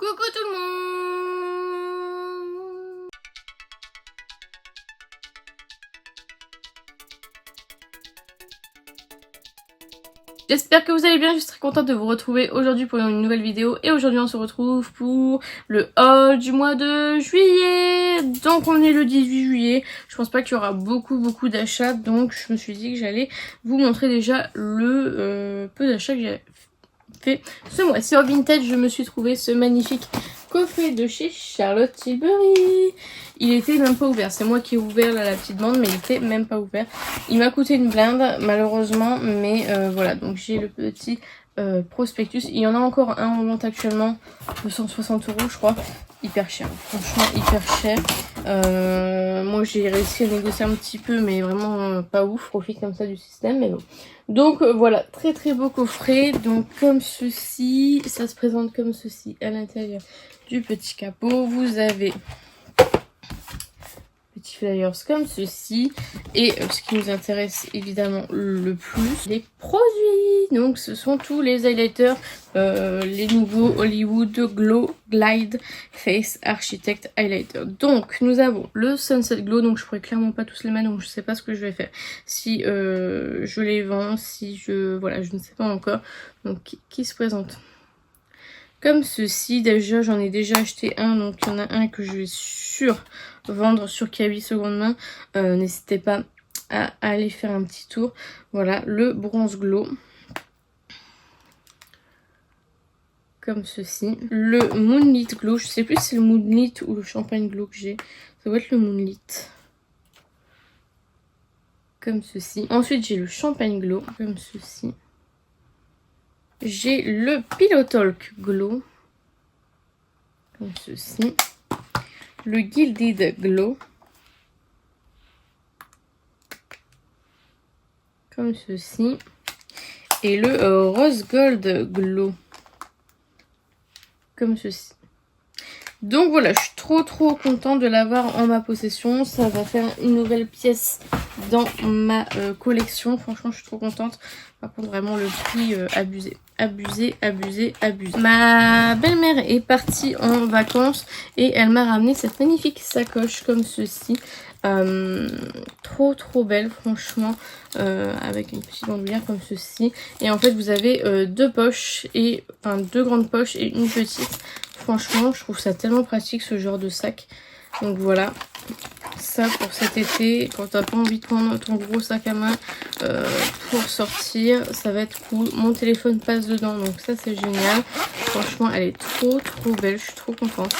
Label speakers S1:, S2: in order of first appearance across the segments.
S1: Coucou tout le monde! J'espère que vous allez bien, je suis très contente de vous retrouver aujourd'hui pour une nouvelle vidéo. Et aujourd'hui on se retrouve pour le haul du mois de juillet. Donc on est le 18 juillet, je pense pas qu'il y aura beaucoup d'achats. Donc je me suis dit que j'allais vous montrer déjà le peu d'achats que j'ai fait ce mois. Sur Vinted, je me suis trouvé ce magnifique coffret de chez Charlotte Tilbury. Il était même pas ouvert, c'est moi qui ai ouvert là, la petite bande, mais il était même pas ouvert. Il m'a coûté une blinde malheureusement, mais voilà, donc j'ai le petit prospectus. Il y en a encore un en vente actuellement, 260 € je crois. Hyper cher, franchement hyper cher. Moi j'ai réussi à négocier un petit peu, mais vraiment pas ouf, profite comme ça du système, mais bon. Donc voilà, très beau coffret, donc comme ceci, ça se présente comme ceci à l'intérieur du petit capot. Vous avez petits flyers comme ceci, et ce qui nous intéresse évidemment le plus, les produits. Donc ce sont tous les highlighters, les nouveaux Hollywood Glow Glide Face Architect Highlighter. Donc nous avons le Sunset Glow, donc je pourrais clairement pas tous les mettre, donc je sais pas ce que je vais faire, si je les vends, si je... voilà, je ne sais pas encore. Donc qui se présente comme ceci. Déjà j'en ai déjà acheté un, donc il y en a un que je vais vendre sur Kaby seconde main. N'hésitez pas à aller faire un petit tour. Voilà, le bronze glow comme ceci. Le Moonlit Glow, je sais plus si c'est le Moonlit ou le Champagne Glow que j'ai, ça doit être le Moonlit, comme ceci. Ensuite j'ai le Champagne Glow comme ceci. J'ai le Pillow Talk Glow comme ceci. Le Gilded Glow comme ceci. Et le Rose Gold Glow comme ceci. Donc voilà, je suis trop contente de l'avoir en ma possession. Ça va faire une nouvelle pièce dans ma collection. Franchement, je suis trop contente. Par contre, vraiment le prix abusé. Abusé. Ma belle-mère est partie en vacances et elle m'a ramené cette magnifique sacoche comme ceci. Trop belle, franchement, avec une petite bandoulière comme ceci. Et en fait, vous avez deux poches, et enfin deux grandes poches et une petite. Franchement, je trouve ça tellement pratique ce genre de sac. Donc voilà, ça pour cet été, quand t'as pas envie de prendre ton gros sac à main pour sortir, ça va être cool. Mon téléphone passe dedans, donc ça c'est génial. Franchement, elle est trop belle, je suis trop contente.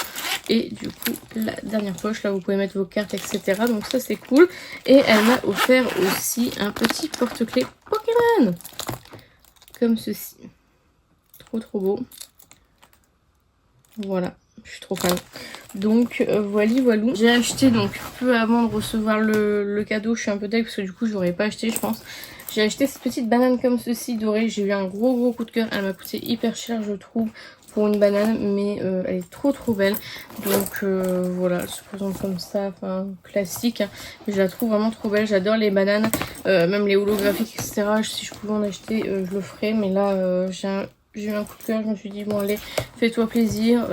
S1: Et du coup, la dernière poche, là vous pouvez mettre vos cartes, etc. Donc ça c'est cool. Et elle m'a offert aussi un petit porte-clés Pokémon, comme ceci. Trop beau. Voilà, je suis trop fan. Donc voilou. J'ai acheté donc peu avant de recevoir le cadeau. Je suis un peu deg parce que du coup je l'aurais pas acheté, je pense. J'ai acheté cette petite banane comme ceci dorée. J'ai eu un gros coup de cœur. Elle m'a coûté hyper cher, je trouve, pour une banane, mais elle est trop belle. Donc voilà, elle se présente comme ça, enfin classique, hein. Je la trouve vraiment trop belle. J'adore les bananes, même les holographiques, etc. Si je pouvais en acheter, je le ferais. Mais là, j'ai eu un coup de cœur, je me suis dit bon allez, fais-toi plaisir,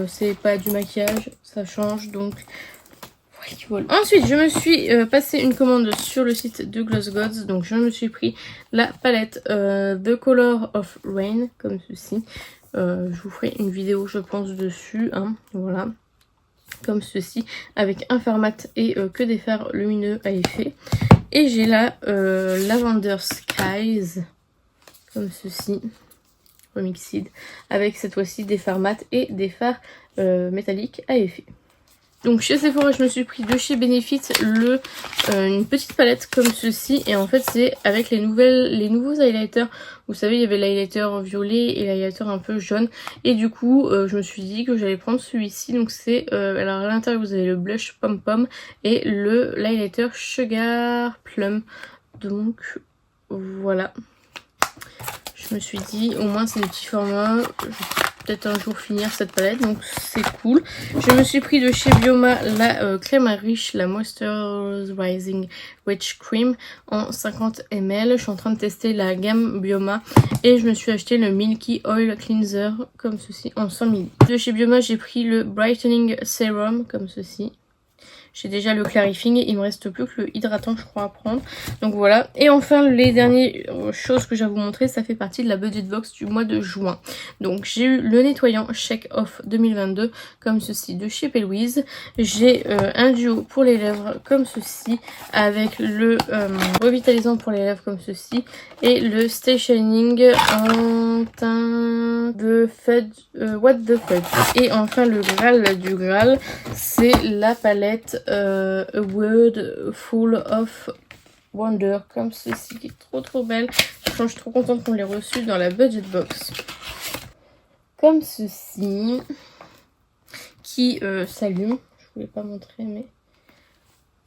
S1: c'est pas du maquillage, ça change, donc voilà. Ensuite je me suis passé une commande sur le site de Gloss Gods, donc je me suis pris la palette The Color of Rain, comme ceci. Je vous ferai une vidéo je pense dessus, hein, voilà, comme ceci, avec un fard mat et que des fards lumineux à effet. Et j'ai la Lavender Skies, comme ceci, remixed, avec cette fois-ci des fards mat et des fards métalliques à effet. Donc chez Sephora, je me suis pris de chez Benefit une petite palette comme ceci, et en fait c'est avec les nouveaux highlighters. Vous savez, il y avait l'highlighter violet et l'highlighter un peu jaune, et du coup je me suis dit que j'allais prendre celui-ci. Donc c'est alors à l'intérieur vous avez le blush pom pom et l'highlighter sugar plum. Donc voilà, je me suis dit au moins c'est des petits formats. peut-être un jour finir cette palette, donc c'est cool. Je me suis pris de chez Bioma la crème à riche, la Moisturizing Witch Cream en 50 ml. Je suis en train de tester la gamme Bioma et je me suis acheté le Milky Oil Cleanser comme ceci en 100 ml. De chez Bioma, j'ai pris le Brightening Serum comme ceci. J'ai déjà le clarifying, il me reste plus que le hydratant je crois à prendre. Donc voilà. Et enfin les dernières choses que j'ai à vous montrer, ça fait partie de la budget box du mois de juin. Donc j'ai eu le nettoyant Shake Off 2022 comme ceci de chez P. Louise. J'ai un duo pour les lèvres comme ceci avec le revitalisant pour les lèvres comme ceci. Et le Stay Shining en teint de Fudge, What the Fudge. Et enfin le Graal du Graal, c'est la palette A World Full of Wonder comme ceci qui est trop belle. Je suis trop contente qu'on l'ait reçue dans la budget box. Comme ceci qui s'allume. Je voulais pas montrer mais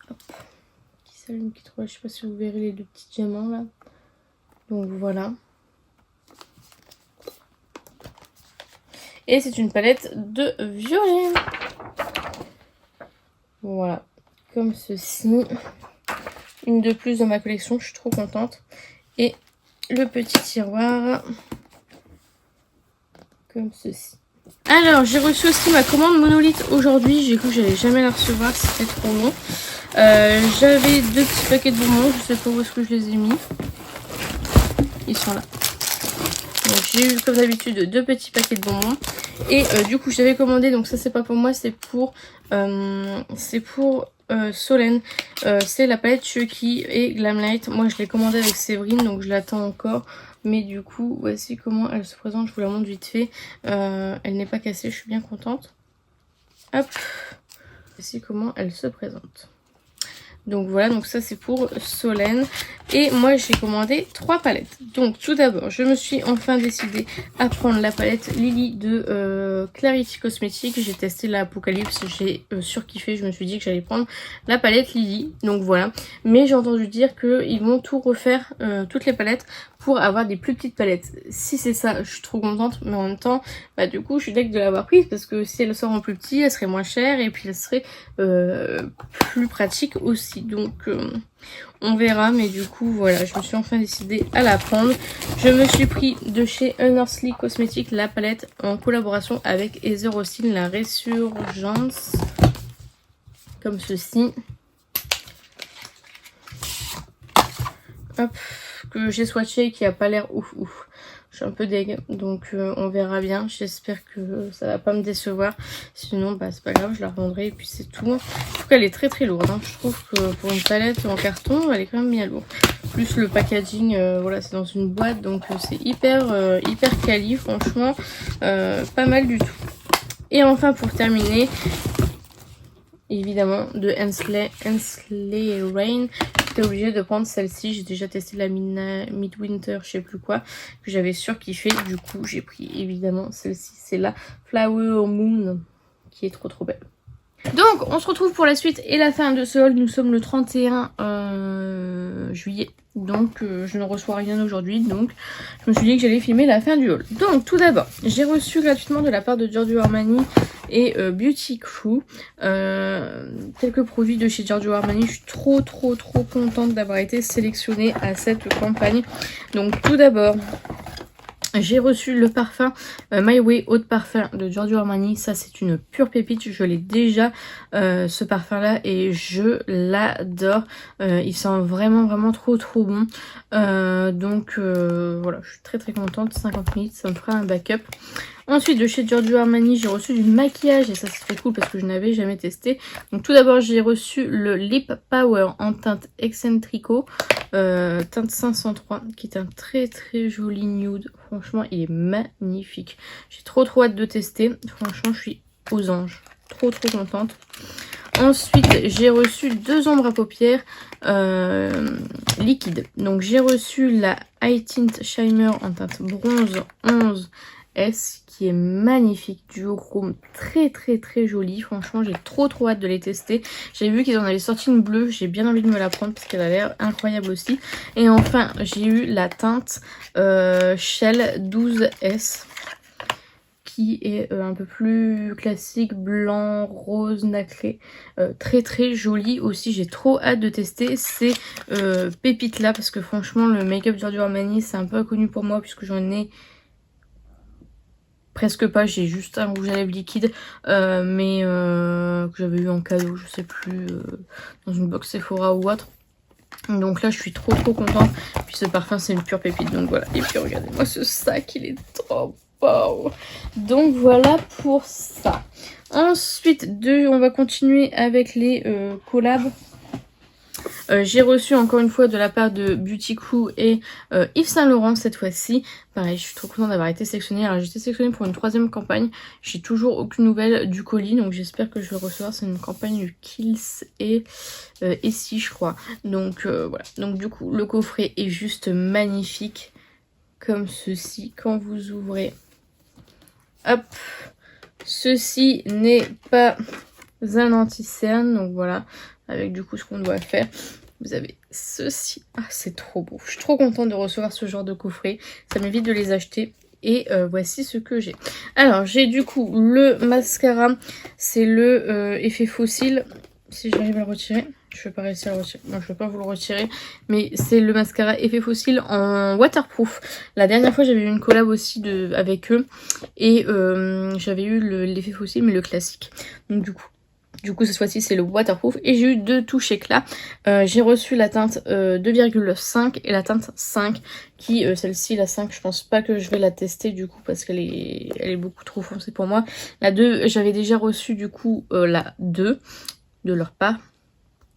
S1: hop, qui s'allume, qui est trop belle. Je sais pas si vous verrez les deux petits diamants là. Donc voilà. Et c'est une palette de violet. Voilà, comme ceci. Une de plus dans ma collection, je suis trop contente. Et le petit tiroir, comme ceci. Alors, j'ai reçu aussi ma commande monolithe aujourd'hui. J'ai cru que j'allais jamais la recevoir, c'était trop long. J'avais 2 petits paquets de bonbons, je sais pas où est-ce que je les ai mis. Ils sont là. Donc j'ai eu comme d'habitude 2 petits paquets de bonbons. Et du coup j'avais commandé, donc ça c'est pas pour moi, c'est pour Solène. C'est la palette Chucky et Glamlight. Moi je l'ai commandé avec Séverine, donc je l'attends encore. Mais du coup voici comment elle se présente, je vous la montre vite fait. Elle n'est pas cassée, je suis bien contente. Hop, voici comment elle se présente. Donc voilà, donc ça c'est pour Solène. Et moi j'ai commandé 3 palettes. Donc tout d'abord, je me suis enfin décidée à prendre la palette Lily de Clarity Cosmetics. J'ai testé l'Apocalypse, j'ai surkiffé. Je me suis dit que j'allais prendre la palette Lily. Donc voilà. Mais j'ai entendu dire qu'ils vont tout refaire, toutes les palettes, pour avoir des plus petites palettes. Si c'est ça, je suis trop contente. Mais en même temps, bah du coup je suis deg de l'avoir prise. Parce que si elle sort en plus petit, elle serait moins chère. Et puis elle serait plus pratique aussi. Donc on verra, mais du coup voilà, je me suis enfin décidée à la prendre. Je me suis pris de chez Unearthly Cosmetics la palette en collaboration avec Heather Austin, la Résurgence, comme ceci. Hop, que j'ai swatché, qui a pas l'air ouf. Je suis un peu deg, donc on verra bien. J'espère que ça va pas me décevoir. Sinon, bah c'est pas grave, je la revendrai et puis c'est tout. En tout cas, elle est très lourde. Hein. Je trouve que pour une palette en carton, elle est quand même bien lourde. Plus le packaging, voilà, c'est dans une boîte, donc c'est hyper quali, franchement, pas mal du tout. Et enfin, pour terminer, évidemment, de Hensley Rain. J'étais obligée de prendre celle-ci. J'ai déjà testé la Midwinter, je sais plus quoi, que j'avais surkiffé. Du coup, j'ai pris évidemment celle-ci. C'est la Flower Moon, qui est trop belle. Donc, on se retrouve pour la suite et la fin de ce haul. Nous sommes le 31 juillet. Donc, je ne reçois rien aujourd'hui. Donc, je me suis dit que j'allais filmer la fin du haul. Donc, tout d'abord, j'ai reçu gratuitement de la part de Giorgio Armani et Beauty Crew quelques produits de chez Giorgio Armani. Je suis trop contente d'avoir été sélectionnée à cette campagne. Donc, tout d'abord, j'ai reçu le parfum My Way Eau de Parfum de Giorgio Armani. Ça c'est une pure pépite. Je l'ai déjà ce parfum là et je l'adore. Il sent vraiment trop bon. Donc voilà, je suis très contente. 50 minutes, ça me fera un backup. Ensuite, de chez Giorgio Armani, j'ai reçu du maquillage et ça c'est très cool parce que je n'avais jamais testé. Donc tout d'abord, j'ai reçu le Lip Power en teinte Eccentrico, teinte 503, qui est un très joli nude. Franchement, il est magnifique. J'ai trop hâte de tester. Franchement, je suis aux anges. Trop contente. Ensuite, j'ai reçu 2 ombres à paupières liquides. Donc j'ai reçu la High Tint Shimmer en teinte bronze 11S qui est magnifique, duochrome très joli. Franchement, j'ai trop hâte de les tester. J'ai vu qu'ils en avaient sorti une bleue, j'ai bien envie de me la prendre parce qu'elle a l'air incroyable aussi. Et enfin, j'ai eu la teinte Shell 12S qui est un peu plus classique, blanc, rose, nacré, très très joli aussi. J'ai trop hâte de tester ces pépites là parce que franchement le make-up Giorgio Armani c'est un peu inconnu pour moi puisque j'en ai presque pas. J'ai juste un rouge à lèvres liquide mais que j'avais eu en cadeau, je sais plus, dans une box Sephora ou autre. Donc là je suis trop contente. Puis ce parfum c'est une pure pépite, donc voilà. Et puis regardez-moi ce sac, il est trop beau. Donc voilà pour ça. Ensuite on va continuer avec les collabs. J'ai reçu encore une fois de la part de Beauty Crew et Yves Saint Laurent cette fois-ci. Pareil, je suis trop contente d'avoir été sélectionnée. Alors j'ai été sélectionnée pour une 3e campagne. J'ai toujours aucune nouvelle du colis, donc j'espère que je vais le recevoir. C'est une campagne de Kiehl's et Essie je crois. Donc voilà, donc du coup le coffret est juste magnifique. Comme ceci, quand vous ouvrez. Hop, ceci n'est pas un anti-cerne, donc voilà. Avec du coup ce qu'on doit faire. Vous avez ceci. Ah c'est trop beau. Je suis trop contente de recevoir ce genre de coffret. Ça m'évite de les acheter. Et voici ce que j'ai. Alors j'ai du coup le mascara. C'est le effet fossile. Si j'arrive à le retirer. Je vais pas réussir à le retirer. Moi je vais pas vous le retirer. Mais c'est le mascara effet fossile en waterproof. La dernière fois j'avais eu une collab aussi avec eux. Et j'avais eu l'effet fossile mais le classique. Donc du coup cette fois-ci c'est le waterproof et j'ai eu 2 touches éclat. J'ai reçu la teinte 2,5 et la teinte 5 qui celle-ci la 5 je pense pas que je vais la tester du coup parce qu'elle est beaucoup trop foncée pour moi. La 2 j'avais déjà reçu du coup la 2 de leur part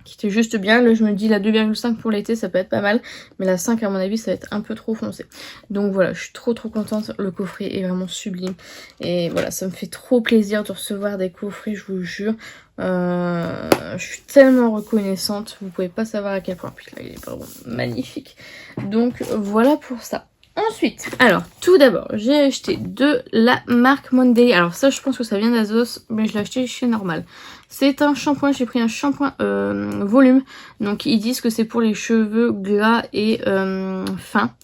S1: qui était juste bien. Là je me dis la 2,5 pour l'été ça peut être pas mal, mais la 5 à mon avis ça va être un peu trop foncé. Donc voilà, je suis trop contente, le coffret est vraiment sublime et voilà, ça me fait trop plaisir de recevoir des coffrets, je vous jure. Je suis tellement reconnaissante, vous pouvez pas savoir à quel point. Puis là il est vraiment magnifique. Donc voilà pour ça. Ensuite, alors tout d'abord j'ai acheté de la marque Monday. Alors ça je pense que ça vient d'Azos, mais je l'ai acheté chez Normal. C'est un shampoing, j'ai pris un shampoing volume. Donc ils disent que c'est pour les cheveux gras et fins.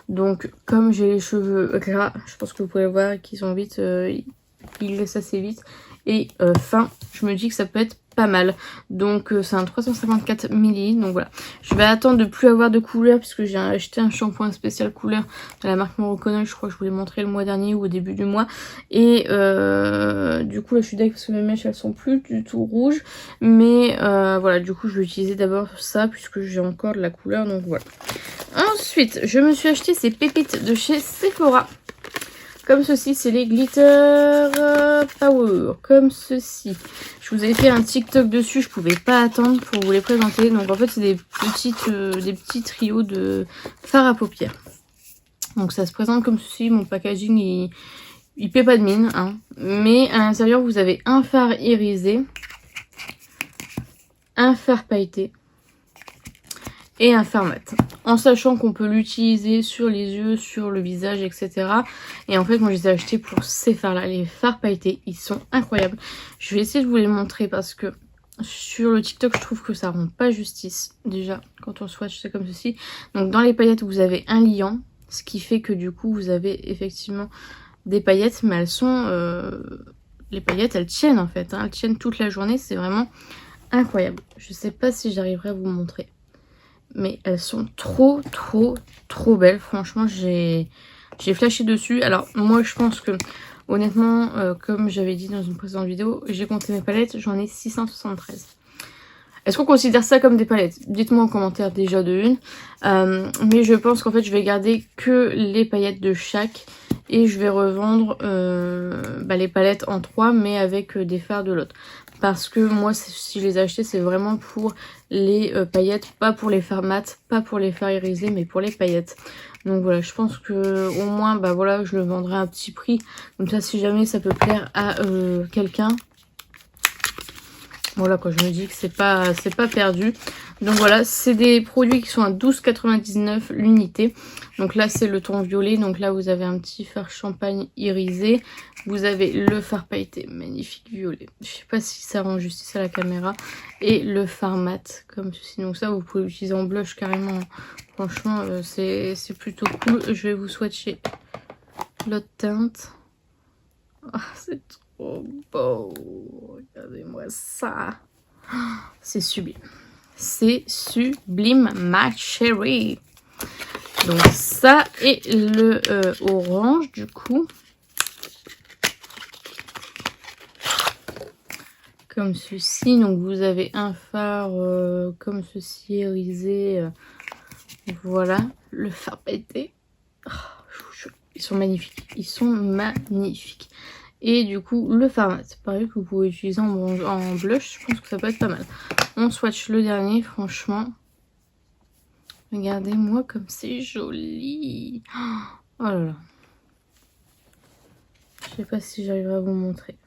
S1: Donc comme j'ai les cheveux gras, je pense que vous pouvez voir qu'ils sont vite, ils laissent assez vite. Et fin, je me dis que ça peut être pas mal. Donc c'est un 354 ml. Donc voilà, je vais attendre de plus avoir de couleur puisque j'ai acheté un shampoing spécial couleur de la marque Morocco. Je crois que je vous l'ai montré le mois dernier ou au début du mois. Et du coup là je suis d'accord parce que mes mèches elles sont plus du tout rouges. Mais voilà, du coup je vais utiliser d'abord ça puisque j'ai encore de la couleur. Donc voilà. Ensuite je me suis acheté ces pépites de chez Sephora. Comme ceci, c'est les Glitter Power. Comme ceci. Je vous ai fait un TikTok dessus, je pouvais pas attendre pour vous les présenter. Donc en fait, c'est des petits trios de fard à paupières. Donc ça se présente comme ceci. Mon packaging, il paie pas de mine. Hein. Mais à l'intérieur, vous avez un fard irisé, un fard pailleté et un fard mat, en sachant qu'on peut l'utiliser sur les yeux, sur le visage, etc. Et en fait moi je les ai achetés pour ces fards là, les fards pailletés, ils sont incroyables. Je vais essayer de vous les montrer parce que sur le TikTok je trouve que ça rend pas justice. Déjà quand on swatch c'est comme ceci. Donc dans les paillettes vous avez un liant, ce qui fait que du coup vous avez effectivement des paillettes, mais elles sont les paillettes elles tiennent en fait, hein. Elles tiennent toute la journée, c'est vraiment incroyable. Je sais pas si j'arriverai à vous montrer. Mais elles sont trop belles. Franchement, j'ai flashé dessus. Alors, moi, je pense que, honnêtement, comme j'avais dit dans une précédente vidéo, j'ai compté mes palettes. J'en ai 673. Est-ce qu'on considère ça comme des palettes? Dites-moi en commentaire déjà de une. Mais je pense qu'en fait, je vais garder que les paillettes de chaque. Et je vais revendre les palettes en 3, mais avec des fards de l'autre. Parce que moi, si je les ai achetés, c'est vraiment pour les paillettes, pas pour les fards mat, pas pour les fards irisés, mais pour les paillettes. Donc voilà, je pense que au moins, bah voilà, je le vendrai à un petit prix. Comme ça, si jamais ça peut plaire à quelqu'un. Voilà quoi, je me dis que c'est pas perdu. Donc voilà, c'est des produits qui sont à 12,99 l'unité. Donc là c'est le ton violet, donc là vous avez un petit fard champagne irisé. Vous avez le fard pailleté, magnifique violet. Je sais pas si ça rend justice à la caméra. Et le fard mat, comme ceci. Donc ça vous pouvez l'utiliser en blush carrément. Franchement c'est plutôt cool. Je vais vous swatcher l'autre teinte. Oh, c'est trop beau. Regardez-moi ça. C'est sublime. C'est sublime, ma chérie. Donc ça et le orange du coup. Comme ceci. Donc vous avez un phare comme ceci irisé. Voilà. Le phare pété. Oh, ils sont magnifiques. Ils sont magnifiques. Et du coup le fard mat. Pareil que vous pouvez utiliser en blush. Je pense que ça peut être pas mal. On swatch le dernier. Franchement. Regardez-moi comme c'est joli. Oh là là. Je sais pas si j'arriverai à vous montrer.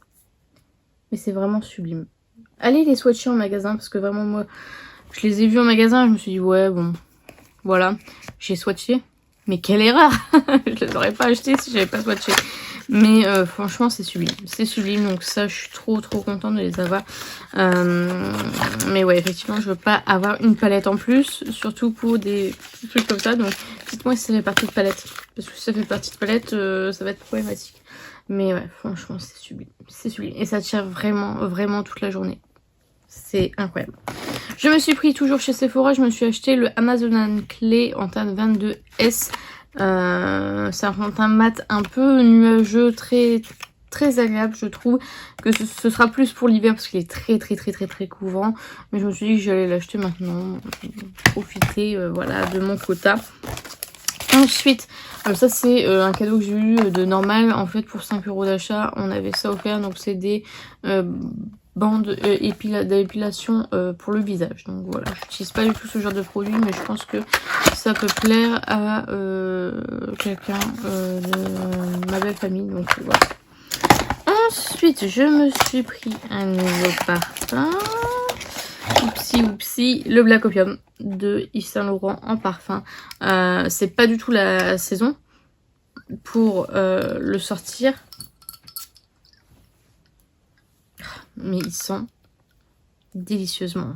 S1: Mais c'est vraiment sublime. Allez les swatcher en magasin parce que vraiment moi, je les ai vus en magasin et je me suis dit ouais bon, voilà, j'ai swatché. Mais quelle erreur. Je les aurais pas achetés si j'avais pas swatché. Mais franchement c'est sublime, donc ça je suis trop contente de les avoir. Mais ouais effectivement je veux pas avoir une palette en plus, surtout pour des trucs comme ça. Donc dites-moi si ça fait partie de palette, parce que si ça fait partie de palette ça va être problématique. Mais ouais franchement c'est sublime, et ça tient vraiment toute la journée. C'est incroyable. Je me suis pris toujours chez Sephora, je me suis acheté le Amazonan Clay en teinte 22S. C'est un fond de teint mat un peu nuageux, très agréable je trouve. Que ce sera plus pour l'hiver parce qu'il est très couvrant. Mais je me suis dit que j'allais l'acheter maintenant, profiter voilà de mon quota. Ensuite, ça c'est un cadeau que j'ai eu de normal. En fait pour 5 € d'achat on avait ça offert. Donc c'est des bandes d'épilation pour le visage. Donc voilà, j'utilise pas du tout ce genre de produit, mais je pense que ça peut plaire à quelqu'un de ma belle famille. Donc voilà. Ensuite je me suis pris un nouveau parfum. Oupsi, le Black Opium de Yves Saint Laurent en parfum. C'est pas du tout la saison pour le sortir. Mais ils sont délicieusement.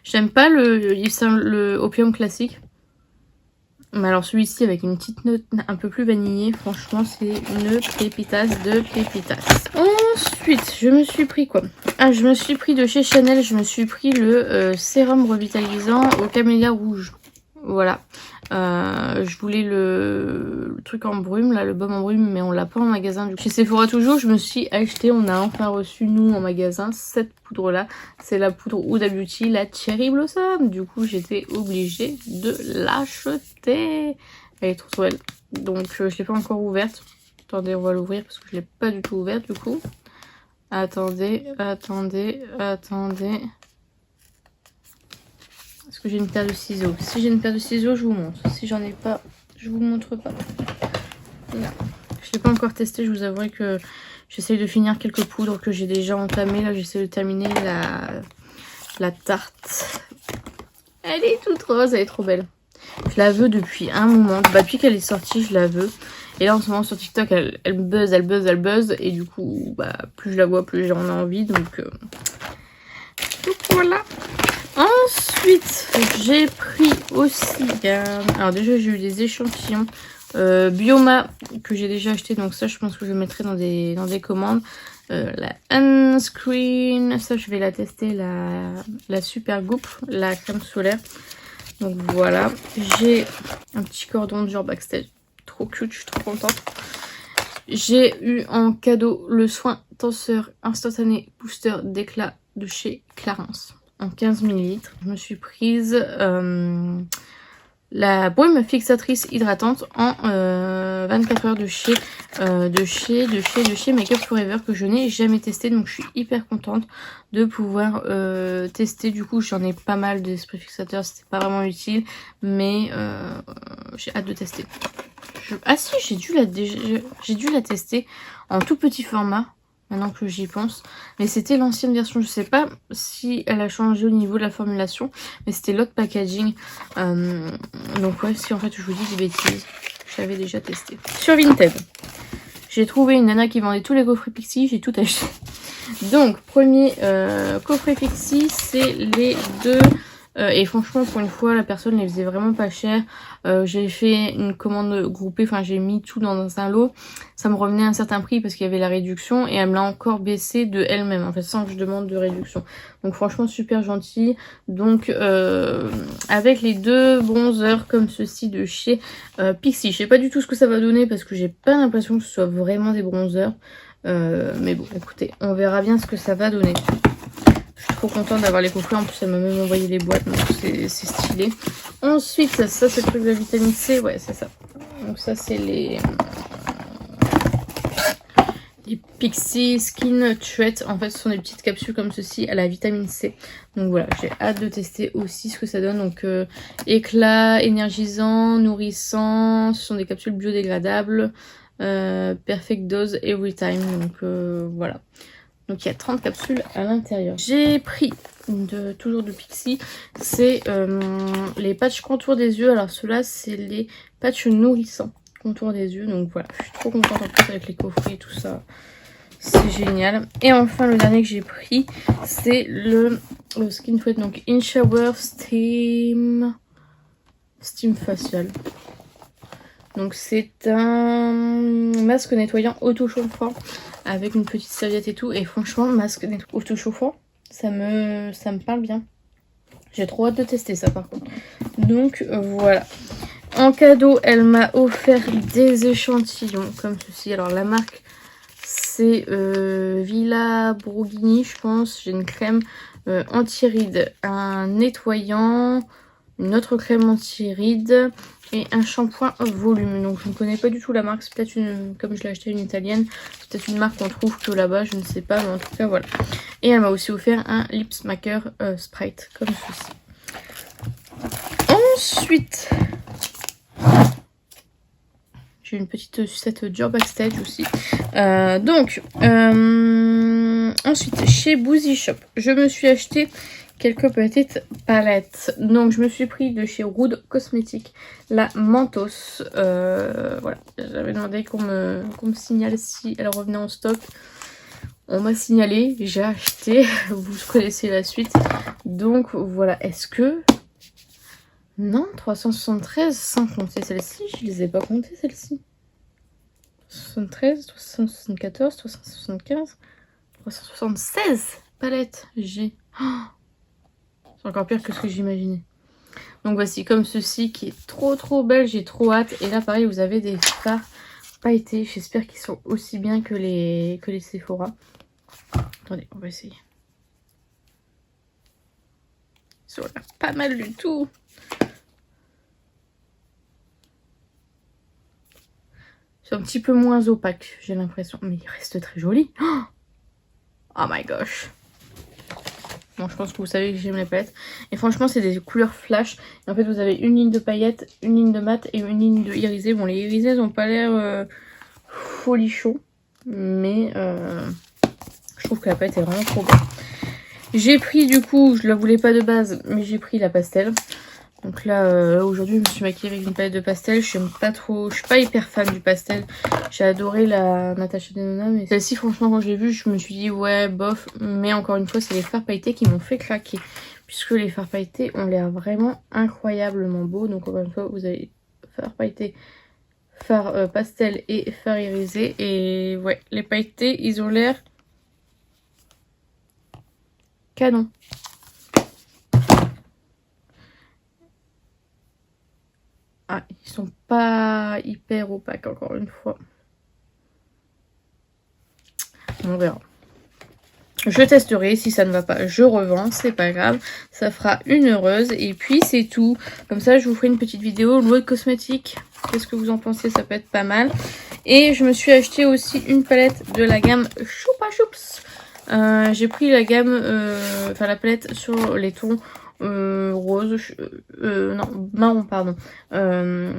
S1: J'aime pas le Opium classique. Mais alors celui-ci avec une petite note un peu plus vanillée, franchement c'est une pépitasse de pépitas. Ensuite je me suis pris quoi? Ah je me suis pris de chez Chanel, je me suis pris le sérum revitalisant au camélia rouge. Voilà. Je voulais le truc en brume, là, le baume en brume, mais on l'a pas en magasin. Du coup. Chez Sephora toujours, je me suis acheté, on a enfin reçu nous en magasin cette poudre là. C'est la poudre Huda Beauty, la Cherry Blossom. Du coup j'étais obligée de l'acheter. Elle est trop belle. Donc je l'ai pas encore ouverte. Attendez, on va l'ouvrir parce que je l'ai pas du tout ouverte du coup. Attendez. Est-ce que j'ai une paire de ciseaux? Si j'ai une paire de ciseaux, je vous montre. Si j'en ai pas, je vous montre pas. Là. Je l'ai pas encore testé, je vous avouerai que j'essaye de finir quelques poudres que j'ai déjà entamées. Là, j'essaie de terminer la tarte. Elle est toute rose, elle est trop belle. Je la veux depuis un moment. Bah, depuis qu'elle est sortie, je la veux. Et là, en ce moment, sur TikTok, elle buzz. Et du coup, bah, plus je la vois, plus j'en ai envie. Donc voilà. Ensuite, j'ai pris aussi... alors déjà, j'ai eu des échantillons Bioma que j'ai déjà acheté. Donc ça, je pense que je mettrai dans des commandes. La Unscreen, ça, je vais la tester. La Super Goop, la crème solaire. Donc voilà. J'ai un petit cordon de genre backstage. Trop cute, je suis trop contente. J'ai eu en cadeau le soin tenseur instantané booster d'éclat de chez Clarins. En 15 ml. Je me suis prise la brume fixatrice hydratante en 24 heures de chez Make Up Forever que je n'ai jamais testé. Donc je suis hyper contente de pouvoir tester. Du coup j'en ai pas mal d'esprits fixateurs, c'était pas vraiment utile. Mais j'ai hâte de tester. Ah si, j'ai dû la tester en tout petit format. Maintenant que j'y pense. Mais c'était l'ancienne version. Je sais pas si elle a changé au niveau de la formulation. Mais c'était l'autre packaging. Donc ouais, si en fait je vous dis des bêtises. Je l'avais déjà testé. Sur Vinted, j'ai trouvé une nana qui vendait tous les coffrets Pixi. J'ai tout acheté. Donc, premier coffret Pixi, c'est les deux Et franchement pour une fois la personne les faisait vraiment pas cher. J'ai fait une commande groupée, enfin j'ai mis tout dans un lot. Ça me revenait à un certain prix parce qu'il y avait la réduction et elle me l'a encore baissé de elle-même en fait sans que je demande de réduction. Donc franchement super gentil. Donc avec les 2 bronzers comme ceci de chez Pixi. Je sais pas du tout ce que ça va donner parce que j'ai pas l'impression que ce soit vraiment des bronzers. Mais bon écoutez on verra bien ce que ça va donner. Je suis trop contente d'avoir les coffrets, en plus elle m'a même envoyé les boîtes, donc c'est stylé. Ensuite, ça c'est le truc de la vitamine C, ouais c'est ça. Donc ça c'est les Pixi Skin Treat, en fait ce sont des petites capsules comme ceci à la vitamine C. Donc voilà, j'ai hâte de tester aussi ce que ça donne. Donc éclat, énergisant, nourrissant, ce sont des capsules biodégradables, perfect dose every time, donc voilà. Donc il y a 30 capsules à l'intérieur. J'ai pris toujours de Pixi, c'est les patchs contour des yeux. Alors ceux-là c'est les patchs nourrissants contour des yeux. Donc voilà, je suis trop contente en plus avec les coffrets et tout ça. C'est génial. Et enfin le dernier que j'ai pris c'est le Skin Treat, donc In Shower Steam Facial. Donc c'est un masque nettoyant auto-chauffant avec une petite serviette et tout. Et franchement, masque auto-chauffant, ça me parle bien. J'ai trop hâte de tester ça par contre. Donc voilà. En cadeau, elle m'a offert des échantillons comme ceci. Alors la marque, c'est Villa Borghini, je pense. J'ai une crème anti-rides, un nettoyant, une autre crème anti-rides et un shampoing volume. Donc je ne connais pas du tout la marque, c'est peut-être une, comme je l'ai acheté une italienne, c'est peut-être une marque qu'on trouve que là-bas, je ne sais pas, mais en tout cas voilà. Et elle m'a aussi offert un lip smacker Sprite comme ceci. Ensuite, j'ai une petite sucette Dior Backstage aussi. Ensuite, chez Boozy Shop, je me suis acheté quelques petites palettes. Donc je me suis pris de chez Rude Cosmetics la Mentos. Voilà, j'avais demandé qu'on me signale si elle revenait en stock. On m'a signalé, j'ai acheté, vous connaissez la suite. Donc voilà, est-ce que... Non, 373 sans compter celle-ci, je les ai pas comptées celle-ci. 373, 374, 375, 376 palettes j'ai. Oh, c'est encore pire que ce que j'imaginais. Donc voici comme ceci qui est trop belle, j'ai trop hâte. Et là pareil, vous avez des fards pailletés. J'espère qu'ils sont aussi bien que les Sephora. Attendez, on va essayer. Ils ont l'air pas mal du tout. C'est un petit peu moins opaque, j'ai l'impression. Mais il reste très joli. Oh my gosh. Bon, je pense que vous savez que j'aime les palettes. Et franchement, c'est des couleurs flash. Et en fait, vous avez une ligne de paillettes, une ligne de mat et une ligne de irisé. Bon, les irisés n'ont pas l'air folichon. Mais je trouve que la palette est vraiment trop belle. J'ai pris du coup, je la voulais pas de base, mais j'ai pris la pastel. Donc là, aujourd'hui, je me suis maquillée avec une palette de pastel. Je suis pas hyper fan du pastel. J'ai adoré la Natasha Denona, mais celle-ci, franchement, quand j'ai vu, je me suis dit, ouais, bof. Mais encore une fois, c'est les fards pailletés qui m'ont fait craquer. Puisque les fards pailletés ont l'air vraiment incroyablement beaux. Donc encore une fois, vous avez fards pailletés, fards pastel et fards irisés. Et ouais, les pailletés, ils ont l'air canon. Ah, ils sont pas hyper opaques encore une fois. On verra. Je testerai, si ça ne va pas, je revends, c'est pas grave. Ça fera une heureuse et puis c'est tout. Comme ça, je vous ferai une petite vidéo Rude Cosmetics. Qu'est-ce que vous en pensez? Ça peut être pas mal. Et je me suis acheté aussi une palette de la gamme Choupa Choups. J'ai pris la gamme, enfin la palette sur les tons rose, non, marron, pardon. Je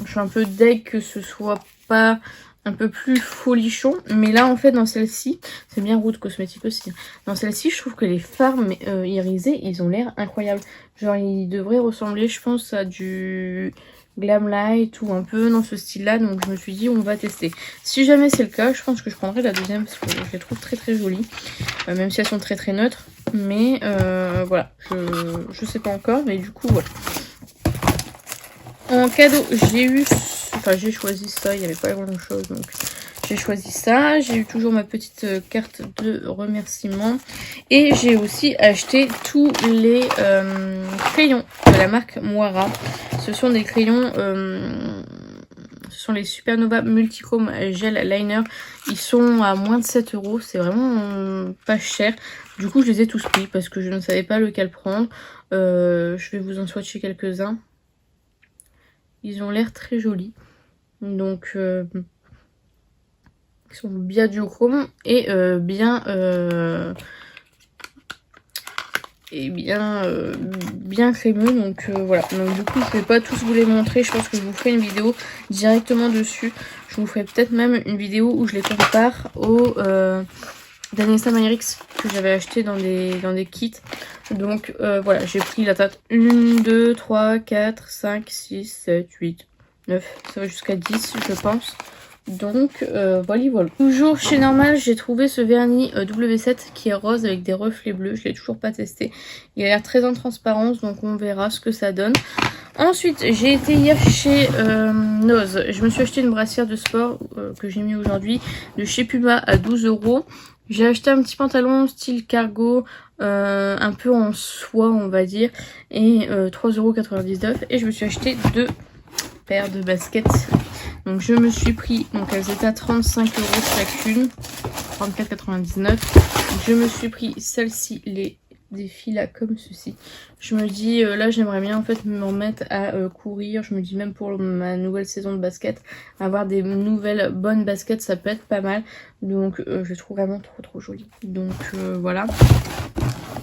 S1: suis un peu deg que ce soit pas un peu plus folichon, mais là en fait dans celle-ci, c'est bien Rude Cosmetics aussi. Dans celle-ci, je trouve que les fards irisés, ils ont l'air incroyables. Genre ils devraient ressembler, je pense, à du Glam Light ou un peu dans ce style-là. Donc je me suis dit, on va tester. Si jamais c'est le cas, je pense que je prendrai la deuxième parce que je les trouve très jolie, même si elles sont très neutres. Mais voilà, je sais pas encore, mais du coup voilà. En cadeau, j'ai choisi ça, il n'y avait pas grand chose, donc j'ai choisi ça. J'ai eu toujours ma petite carte de remerciement. Et j'ai aussi acheté tous les crayons de la marque Moira. Ce sont des crayons, ce sont les Supernova Multichrome Gel Liner. Ils sont à moins de 7 €, c'est vraiment pas cher. Du coup, je les ai tous pris parce que je ne savais pas lequel prendre. Je vais vous en swatcher quelques-uns. Ils ont l'air très jolis. Donc, ils sont bien duochrome et bien crémeux. Donc voilà. Donc du coup, je vais pas tous vous les montrer. Je pense que je vous ferai une vidéo directement dessus. Je vous ferai peut-être même une vidéo où je les compare aux Danessa Myrix que j'avais acheté dans des kits. Donc voilà, j'ai pris la date 1, 2, 3, 4, 5, 6, 7, 8, 9. Ça va jusqu'à 10, je pense. Donc voilà. Toujours chez Normal, j'ai trouvé ce vernis W7 qui est rose avec des reflets bleus. Je l'ai toujours pas testé. Il a l'air très en transparence, donc on verra ce que ça donne. Ensuite, j'ai été hier chez Noz. Je me suis acheté une brassière de sport que j'ai mis aujourd'hui de chez Puma à 12 €. J'ai acheté un petit pantalon style cargo, un peu en soie on va dire, et 3,99 €. Et je me suis acheté 2 paires de baskets. Donc je me suis pris, donc elles étaient à 35 € chacune, 34,99 €. Je me suis pris celle-ci, des filles là comme ceci. Je me dis là j'aimerais bien en fait me remettre à courir. Je me dis même pour ma nouvelle saison de basket, avoir des nouvelles bonnes baskets ça peut être pas mal. Donc je trouve vraiment trop joli. Donc voilà.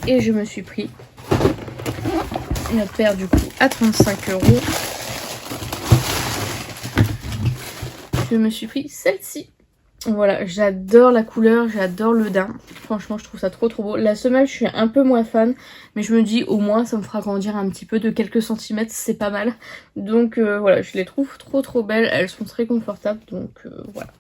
S1: Et je me suis pris une autre paire du coup à 35 €. Je me suis pris celle-ci. Voilà, j'adore la couleur, j'adore le daim. Franchement, je trouve ça trop beau. La semelle, je suis un peu moins fan, mais je me dis au moins ça me fera grandir un petit peu de quelques centimètres, c'est pas mal. Donc voilà, je les trouve trop belles, elles sont très confortables, donc voilà.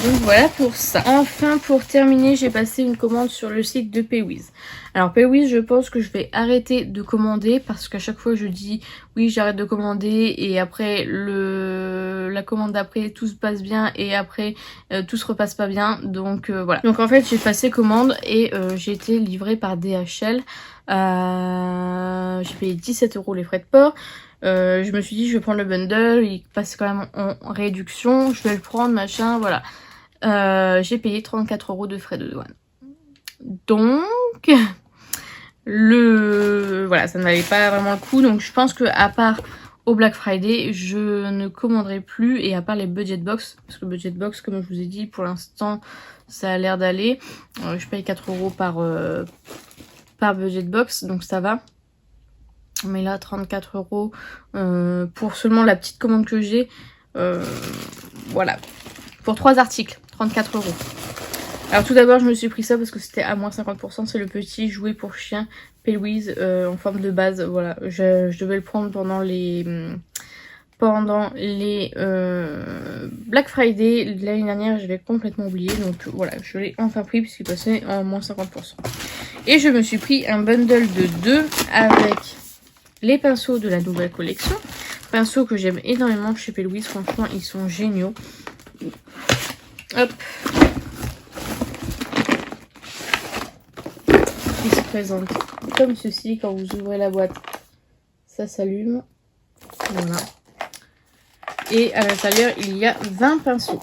S1: Donc voilà pour ça. Enfin, pour terminer, j'ai passé une commande sur le site de Paywiz. Alors Paywiz, je pense que je vais arrêter de commander parce qu'à chaque fois je dis oui j'arrête de commander et après la commande d'après tout se passe bien et après tout se repasse pas bien. Donc voilà. Donc en fait j'ai passé commande et j'ai été livrée par DHL. J'ai payé 17 € les frais de port. Je me suis dit je vais prendre le bundle, il passe quand même en réduction, je vais le prendre machin, voilà. J'ai payé 34 € de frais de douane. Donc voilà, ça ne valait pas vraiment le coup. Donc je pense que à part au Black Friday, je ne commanderai plus, et à part les budget box, parce que budget box comme je vous ai dit pour l'instant ça a l'air d'aller. Je paye 4 € par budget box, donc ça va. Mais là 34 € pour seulement la petite commande que j'ai, voilà, pour 3 articles, 34 €. Alors tout d'abord je me suis pris ça parce que c'était à moins 50%, c'est le petit jouet pour chien Paywiz en forme de base. Voilà, je devais le prendre pendant les Black Friday l'année dernière, j'avais complètement oublié, donc voilà, je l'ai enfin pris puisqu'il passait en moins 50%. Et je me suis pris un bundle de 2 avec les pinceaux de la nouvelle collection, pinceaux que j'aime énormément chez Paywiz, franchement ils sont géniaux. Hop, qui se présente comme ceci. Quand vous ouvrez la boîte, ça s'allume, voilà, et à l'intérieur il y a 20 pinceaux.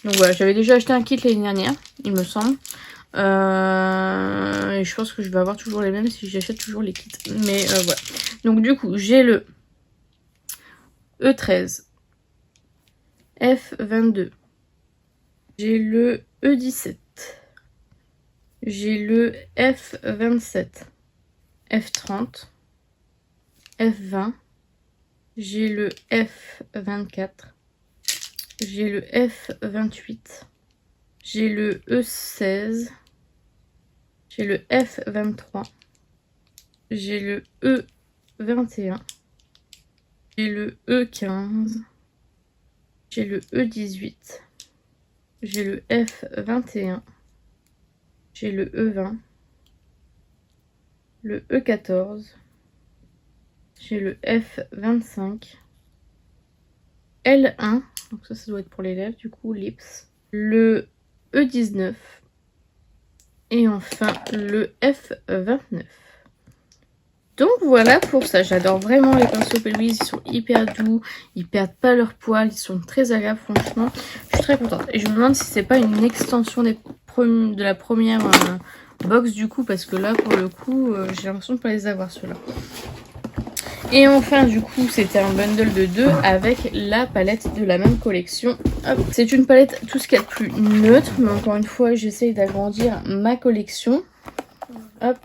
S1: Donc voilà, j'avais déjà acheté un kit l'année dernière il me semble, et je pense que je vais avoir toujours les mêmes si j'achète toujours les kits, mais voilà. Donc du coup j'ai le E13, F22, j'ai le E17, j'ai le F27, F30, F20, j'ai le F24, j'ai le F28, j'ai le E16, j'ai le F23, j'ai le E21, j'ai le E15, j'ai le E18, j'ai le F21, j'ai le E20, le E14, j'ai le F25, L1, donc ça doit être pour les lèvres du coup, lips, le E19 et enfin le F29. Donc voilà pour ça, j'adore vraiment les pinceaux P. Louise, ils sont hyper doux, ils perdent pas leur poil, ils sont très agréables franchement, je suis très contente. Et je me demande si c'est pas une extension de la première box du coup, parce que là pour le coup j'ai l'impression de pas les avoir ceux-là. Et enfin du coup c'était un bundle de 2 avec la palette de la même collection. C'est une palette tout ce qu'il y a de plus neutre, mais encore une fois j'essaye d'agrandir ma collection. Hop,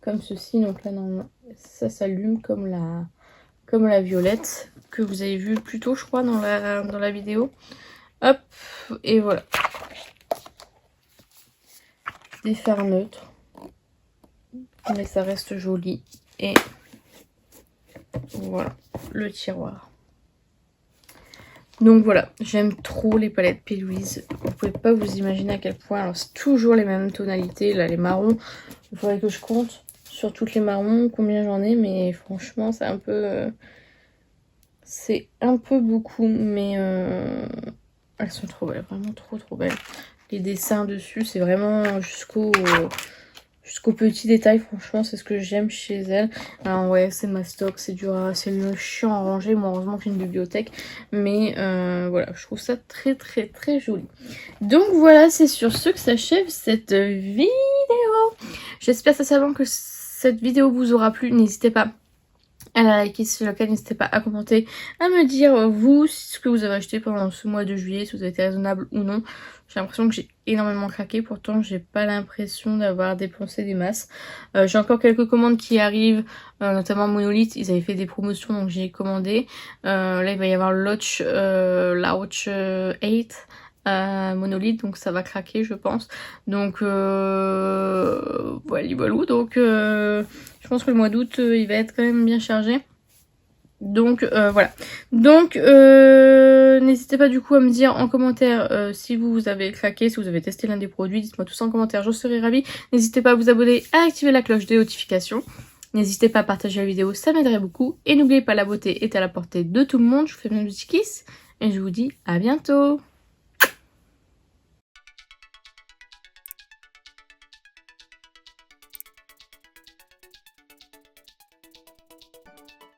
S1: comme ceci, donc là normalement ça s'allume comme la violette que vous avez vu plus tôt je crois dans la vidéo. Hop, et voilà. Des fards neutres, mais ça reste joli. Et voilà le tiroir. Donc voilà, j'aime trop les palettes P. Louise. Vous pouvez pas vous imaginer à quel point. Alors c'est toujours les mêmes tonalités. Là les marrons, il faudrait que je compte sur toutes les marrons combien j'en ai, mais franchement c'est un peu beaucoup, mais elles sont trop belles, vraiment trop belles. Les dessins dessus, c'est vraiment jusqu'au petit détail, franchement c'est ce que j'aime chez elle. Alors ouais, c'est ma stock, c'est le chiant à ranger. Moi heureusement que j'ai une bibliothèque, mais voilà, je trouve ça très joli. Donc voilà, c'est sur ce que s'achève cette vidéo. J'espère sincèrement que cette vidéo vous aura plu. N'hésitez pas à la liker si c'est le cas, n'hésitez pas à commenter, à me dire vous ce que vous avez acheté pendant ce mois de juillet, si vous avez été raisonnable ou non. J'ai l'impression que j'ai énormément craqué, pourtant j'ai pas l'impression d'avoir dépensé des masses. J'ai encore quelques commandes qui arrivent, notamment Monolith, ils avaient fait des promotions donc j'ai commandé. Là il va y avoir la Watch 8 Monolith, donc ça va craquer je pense. Donc voilà, donc je pense que le mois d'août il va être quand même bien chargé. Donc voilà. Donc n'hésitez pas du coup à me dire en commentaire si vous avez craqué, si vous avez testé l'un des produits. Dites-moi tout ça en commentaire, je serai ravie. N'hésitez pas à vous abonner, à activer la cloche de notification. N'hésitez pas à partager la vidéo, ça m'aiderait beaucoup. Et n'oubliez pas, la beauté est à la portée de tout le monde. Je vous fais un petit kiss et je vous dis à bientôt.